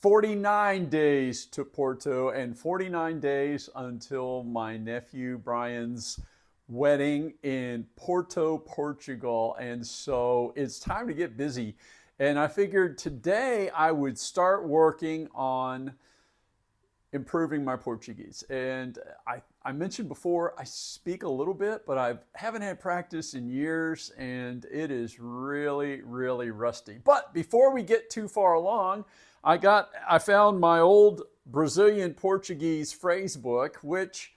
49 days to Porto and 49 days until my nephew Brian's wedding in Porto, Portugal. And so it's time to get busy. And I figured today I would start working on improving my Portuguese. And I mentioned before, I speak a little bit, but I haven't had practice in years and it is really, really rusty. But before we get too far along, I found my old Brazilian Portuguese phrase book, which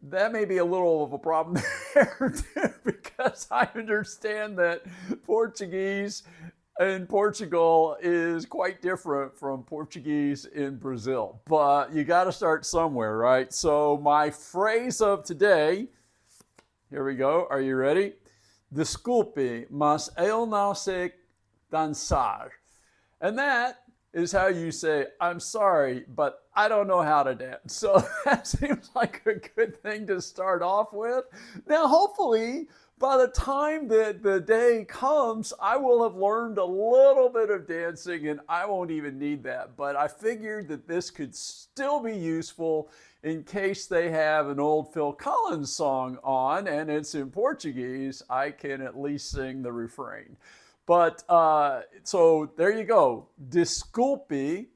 that may be a little of a problem there too, because I understand that Portuguese in Portugal is quite different from Portuguese in Brazil. But you got to start somewhere, right? So my phrase of today, here we go. Are you ready? Desculpe, mas eu não sei dançar. And that is how you say, I'm sorry, but I don't know how to dance. So that seems like a good thing to start off with. Now, hopefully, by the time that the day comes, I will have learned a little bit of dancing and I won't even need that. But I figured that this could still be useful in case they have an old Phil Collins song on and it's in Portuguese. I can at least sing the refrain. But so there you go. Desculpe,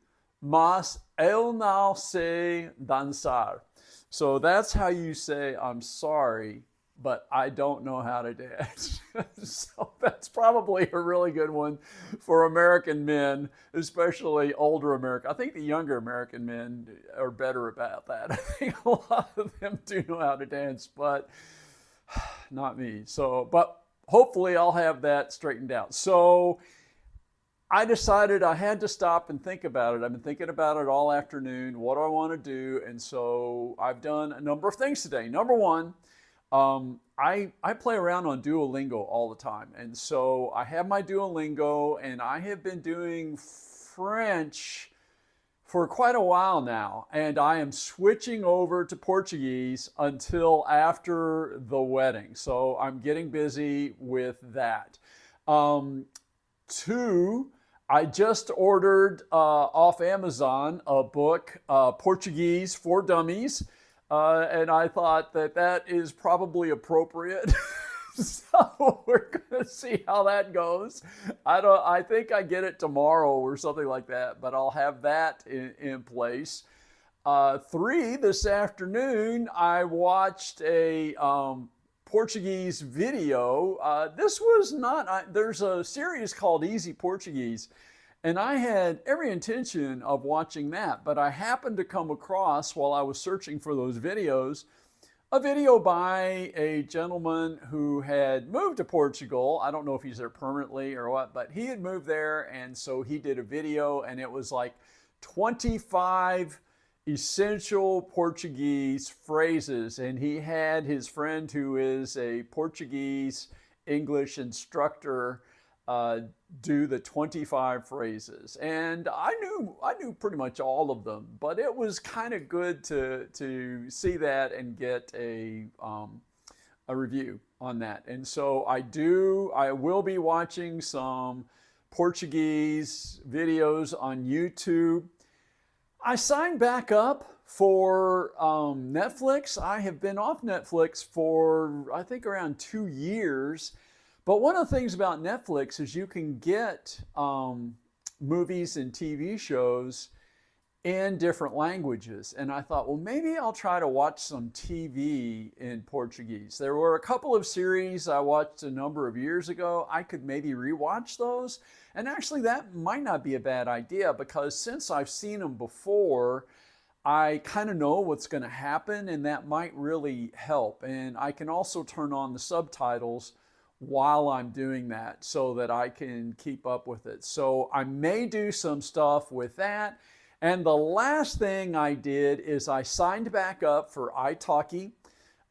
mas eu não sei dançar. So that's how you say I'm sorry, but I don't know how to dance. So that's probably a really good one for American men, especially older American. I think the younger American men are better about that. I think a lot of them do know how to dance, but not me. So, but hopefully I'll have that straightened out. So I decided I had to stop and think about it. I've been thinking about it all afternoon. What do I want to do? And so I've done a number of things today. Number one, I play around on Duolingo all the time. And so I have my Duolingo and I have been doing French for quite a while now. And I am switching over to Portuguese until after the wedding. So I'm getting busy with that. Two, I just ordered off Amazon a book, Portuguese for Dummies. And I thought that that is probably appropriate. So we're going to see how that goes. I think I get it tomorrow or something like that, but I'll have that in place. Three, this afternoon, I watched a Portuguese video. This was not, there's a series called Easy Portuguese. And I had every intention of watching that, but I happened to come across, while I was searching for those videos, a video by a gentleman who had moved to Portugal. I don't know if he's there permanently or what, but he had moved there, and so he did a video, and it was like 25 essential Portuguese phrases, and he had his friend who is a Portuguese English instructor do the 25 phrases. And I knew pretty much all of them, but it was kind of good to see that and get a review on that. And so I will be watching some Portuguese videos on YouTube. I signed back up for Netflix. I have been off Netflix for, I think, around 2 years. But one of the things about Netflix is you can get movies and TV shows in different languages. And I thought, well, maybe I'll try to watch some TV in Portuguese. There were a couple of series I watched a number of years ago. I could maybe rewatch those. And actually, that might not be a bad idea, because since I've seen them before, I kind of know what's going to happen, and that might really help. And I can also turn on the subtitles while I'm doing that so that I can keep up with it. So I may do some stuff with that. And the last thing I did is I signed back up for italki.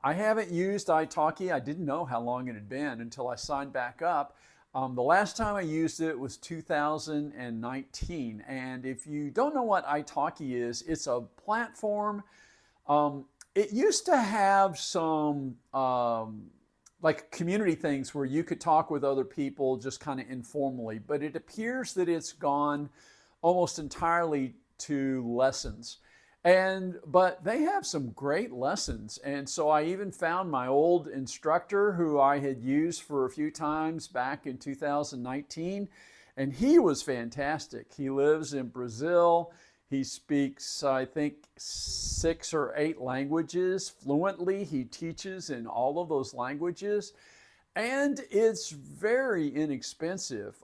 I haven't used italki. I didn't know how long it had been until I signed back up. The last time I used it was 2019. And if you don't know what italki is, it's a platform. It used to have some like community things where you could talk with other people just kind of informally, but it appears that it's gone almost entirely to lessons. But they have some great lessons. And so I even found my old instructor who I had used for a few times back in 2019, and he was fantastic. He lives in Brazil. He speaks, I think, 6 or 8 languages fluently. He teaches in all of those languages. And it's very inexpensive.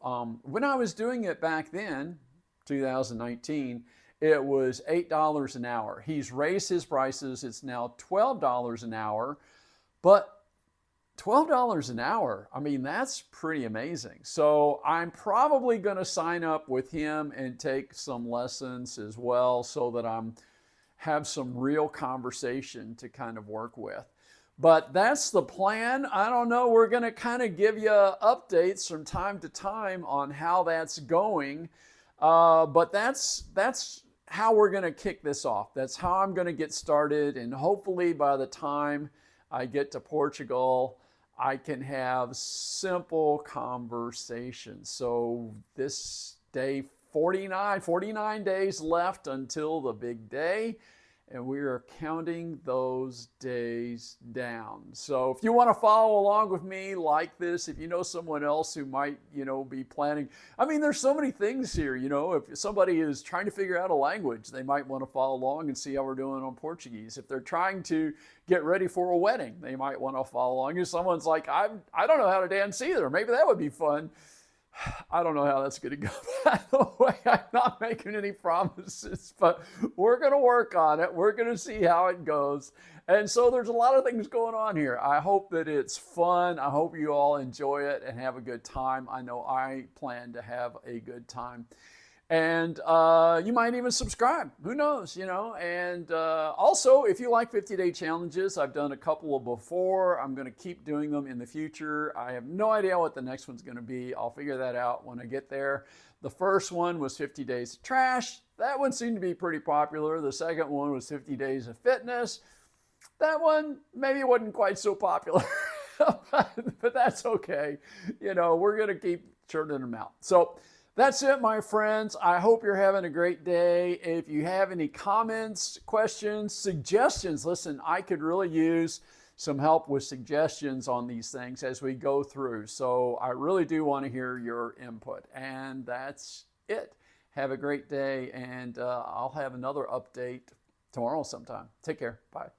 When I was doing it back then, 2019, it was $8 an hour. He's raised his prices. It's now $12 an hour. But $12 an hour, I mean, that's pretty amazing. So I'm probably going to sign up with him and take some lessons as well so that I'm have some real conversation to kind of work with. But that's the plan. I don't know. We're going to kind of give you updates from time to time on how that's going. But that's how we're going to kick this off. That's how I'm going to get started. And hopefully by the time I get to Portugal, I can have simple conversations. So this day 49 days left until the big day. And we are counting those days down. So if you want to follow along with me like this, if you know someone else who might, be planning, I mean, there's so many things here, if somebody is trying to figure out a language, they might want to follow along and see how we're doing on Portuguese. If they're trying to get ready for a wedding, they might want to follow along. If someone's like, I don't know how to dance either, maybe that would be fun. I don't know how that's going to go. By the way, I'm not making any promises, but we're going to work on it. We're going to see how it goes. And so there's a lot of things going on here. I hope that it's fun. I hope you all enjoy it and have a good time. I know I plan to have a good time. And you might even subscribe. Who knows, And also, if you like 50-day challenges, I've done a couple of before. I'm going to keep doing them in the future. I have no idea what the next one's going to be. I'll figure that out when I get there. The first one was 50 days of trash. That one seemed to be pretty popular. The second one was 50 days of fitness. That one maybe wasn't quite so popular, but that's okay. We're going to keep churning them out. So that's it, my friends. I hope you're having a great day. If you have any comments, questions, suggestions, listen, I could really use some help with suggestions on these things as we go through. So I really do want to hear your input. And that's it. Have a great day, and I'll have another update tomorrow sometime. Take care. Bye.